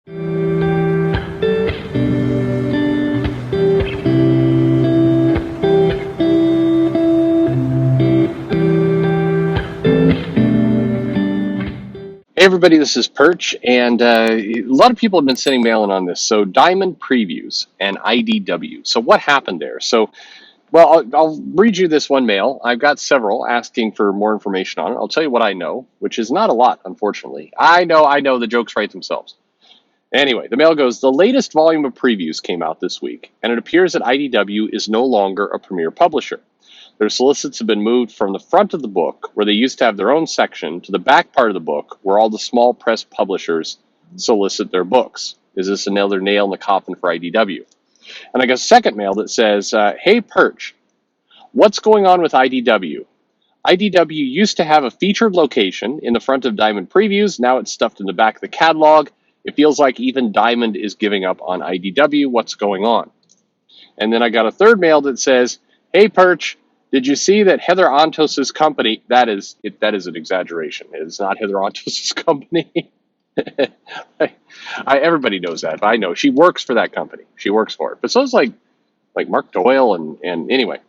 Hey everybody, this is Perch, and a lot of people have been sending mail in on this. So Diamond Previews and IDW. So what happened there? I'll read you this one mail. I've got several asking for more information on it. I'll tell you what I know, which is not a lot, unfortunately. I know, the jokes write themselves. Anyway, the mail goes, the latest volume of previews came out this week, and it appears that IDW is no longer a premier publisher. Their solicits have been moved from the front of the book, where they used to have their own section, to the back part of the book, where all the small press publishers solicit their books. Is this another nail in the coffin for IDW? And I got a second mail that says, hey, Perch, what's going on with IDW? IDW used to have a featured location in the front of Diamond Previews. Now it's stuffed in the back of the catalog. It feels like even Diamond is giving up on IDW. What's going on? And then I got a third mail that says, hey, Perch, did you see that Heather Antos's company, that is an exaggeration. It is not Heather Antos's company. Everybody knows that. But I know she works for that company. She works for it. But so is like Mark Doyle and anyway.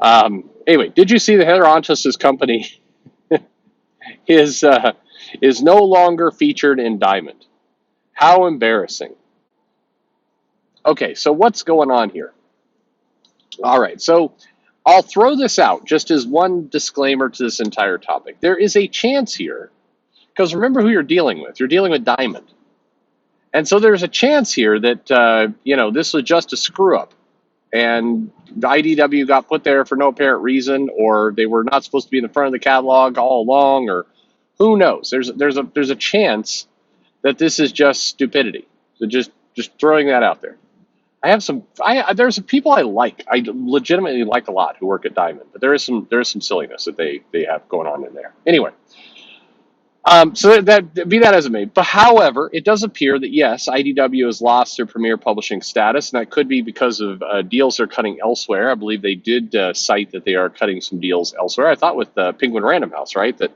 Anyway, did you see that Heather Antos's company is no longer featured in Diamond? How embarrassing. Okay, so what's going on here? All right, so I'll throw this out just as one disclaimer to this entire topic. There is a chance here, because remember who you're dealing with. You're dealing with Diamond. And so there's a chance here that, this was just a screw up. And the IDW got put there for no apparent reason, or they were not supposed to be in the front of the catalog all along, or who knows. There's a chance that this is just stupidity. So just throwing that out there. There's some people I like. I legitimately like a lot who work at Diamond, but there is some silliness that they have going on in there. Anyway, so that be that as it may. But however, it does appear that yes, IDW has lost their premier publishing status, and that could be because of deals they're cutting elsewhere. I believe they did cite that they are cutting some deals elsewhere. I thought with Penguin Random House, right, that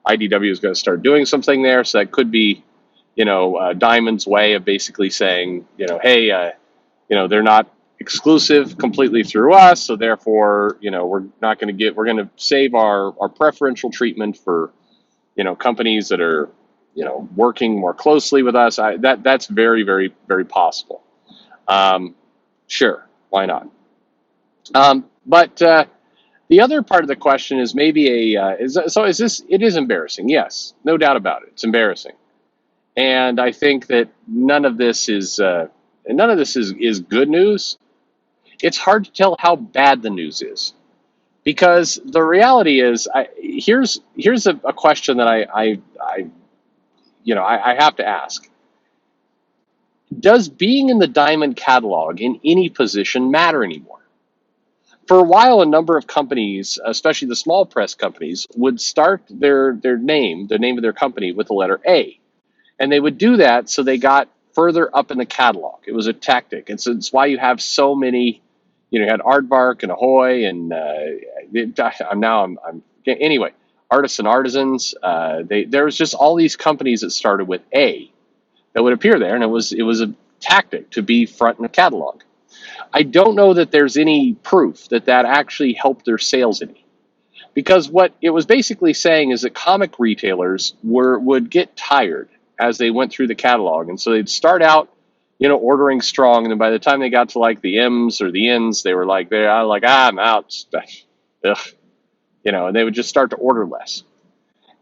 IDW is going to start doing something there. So that could be, Diamond's way of basically saying, hey. They're not exclusive completely through us, so therefore, we're going to save our preferential treatment for, companies that are, working more closely with us. That's very, very, very possible. Sure, why not? But the other part of the question is maybe it is embarrassing? Yes, no doubt about it. It's embarrassing. And I think that none of this is good news. It's hard to tell how bad the news is, because the reality is, here's a question that I have to ask. Does being in the Diamond catalog in any position matter anymore? For a while, a number of companies, especially the small press companies, would start their name, the name of their company, with the letter A. And they would do that so they got further up in the catalog. It was a tactic. And so it's why you have so many, you had Aardvark and Ahoy and anyway, Artists and Artisans. There was just all these companies that started with A that would appear there, and it was a tactic to be front in the catalog. I don't know that there's any proof that actually helped their sales any. Because what it was basically saying is that comic retailers would get tired as they went through the catalog. And so they'd start out, ordering strong. And then by the time they got to like the M's or the N's, they were like, I'm out. Ugh. And they would just start to order less.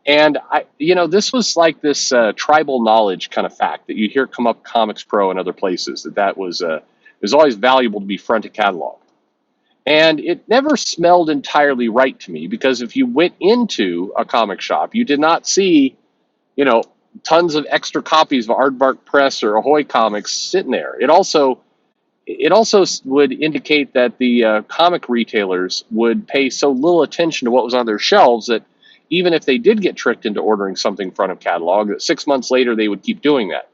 And this was like this tribal knowledge kind of fact that you hear come up Comics Pro and other places, that was it was always valuable to be front of catalog. And it never smelled entirely right to me, because if you went into a comic shop, you did not see, tons of extra copies of Aardvark Press or Ahoy comics sitting there. It also would indicate that the comic retailers would pay so little attention to what was on their shelves that even if they did get tricked into ordering something front of catalog, that 6 months later they would keep doing that.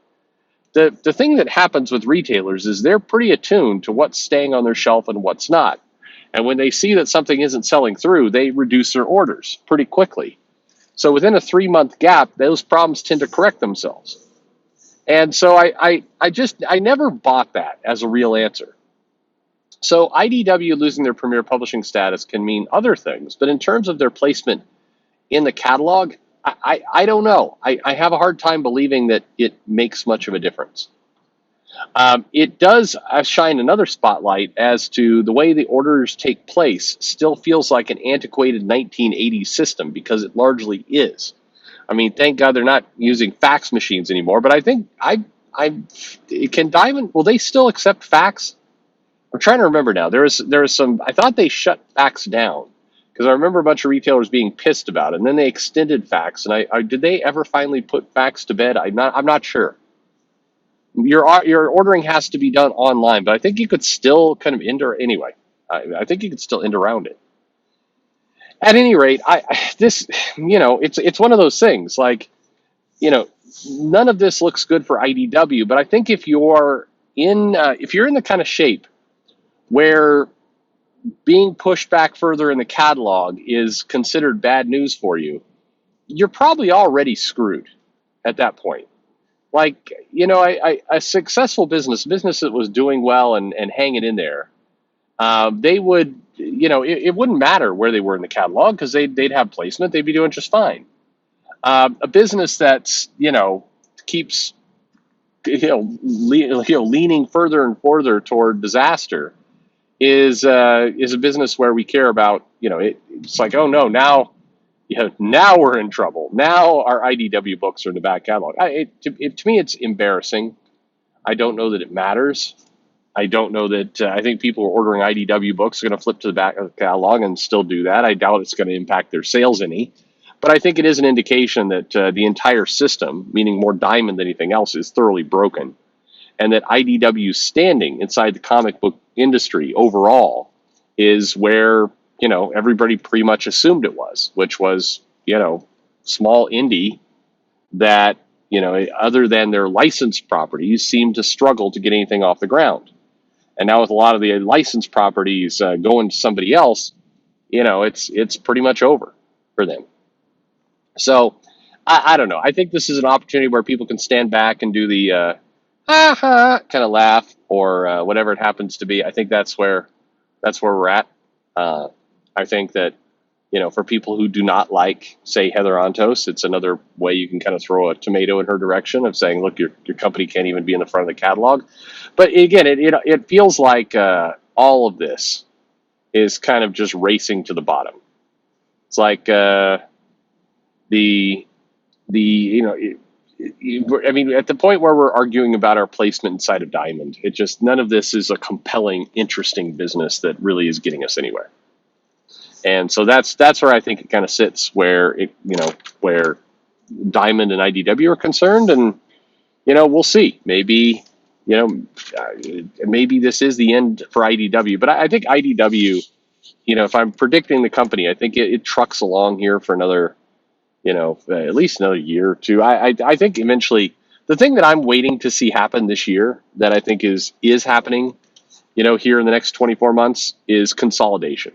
The thing that happens with retailers is they're pretty attuned to what's staying on their shelf and what's not. And when they see that something isn't selling through, they reduce their orders pretty quickly. So within a 3-month gap, those problems tend to correct themselves. And so I never bought that as a real answer. So IDW losing their premier publishing status can mean other things, but in terms of their placement in the catalog, I don't know. I have a hard time believing that it makes much of a difference. It does shine another spotlight as to the way the orders take place still feels like an antiquated 1980s system because it largely is. I mean, thank God they're not using fax machines anymore, but I think I can Diamond, will they still accept fax? I'm trying to remember now. There was some, I thought they shut fax down because I remember a bunch of retailers being pissed about it, and then they extended fax. And I did they ever finally put fax to bed? I'm not sure. Your ordering has to be done online, but I think you could still kind of anyway. I think you could still end around it. At any rate, this it's one of those things like none of this looks good for IDW, but I think if you're in the kind of shape where being pushed back further in the catalog is considered bad news for you, you're probably already screwed at that point. Like, a successful business that was doing well and hanging in there, they would, it wouldn't matter where they were in the catalog because they'd have placement. They'd be doing just fine. A business that's, keeps, leaning further and further toward disaster is a business where we care about, it's like, oh no, now we're in trouble. Now our IDW books are in the back catalog. To me, it's embarrassing. I don't know that it matters. I don't know that I think people who are ordering IDW books are going to flip to the back of the catalog and still do that. I doubt it's going to impact their sales any. But I think it is an indication that the entire system, meaning more Diamond than anything else, is thoroughly broken. And that IDW's standing inside the comic book industry overall is where, everybody pretty much assumed it was, which was, small indie that, other than their licensed properties, seemed to struggle to get anything off the ground. And now with a lot of the licensed properties going to somebody else, it's pretty much over for them. So I don't know. I think this is an opportunity where people can stand back and do the kind of laugh or whatever it happens to be. I think that's where we're at. I think that for people who do not like, say, Heather Ontos, it's another way you can kind of throw a tomato in her direction of saying, look, your company can't even be in the front of the catalog. But again, it feels like all of this is kind of just racing to the bottom. It's like I mean, at the point where we're arguing about our placement inside of Diamond, none of this is a compelling, interesting business that really is getting us anywhere. And so that's where I think it kind of sits, where where Diamond and IDW are concerned, and we'll see. Maybe maybe this is the end for IDW, but I think IDW, if I'm predicting the company, I think it trucks along here for another, at least another year or two. I think eventually the thing that I'm waiting to see happen this year that I think is happening, here in the next 24 months is consolidation.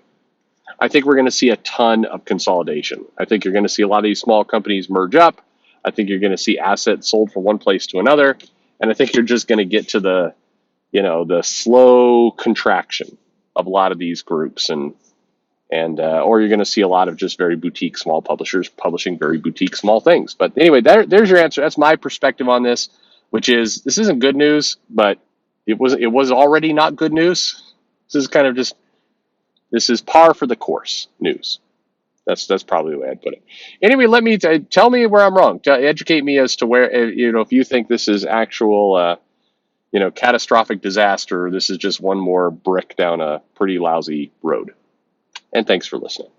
I think we're going to see a ton of consolidation. I think you're going to see a lot of these small companies merge up. I think you're going to see assets sold from one place to another. And I think you're just going to get to the slow contraction of a lot of these groups or you're going to see a lot of just very boutique small publishers publishing very boutique small things. But anyway, there's your answer. That's my perspective on this, which is this isn't good news, but it was already not good news. This is par for the course news. That's probably the way I'd put it. Anyway, tell me where I'm wrong. Educate me as to where, if you think this is actual, catastrophic disaster, or this is just one more brick down a pretty lousy road. And thanks for listening.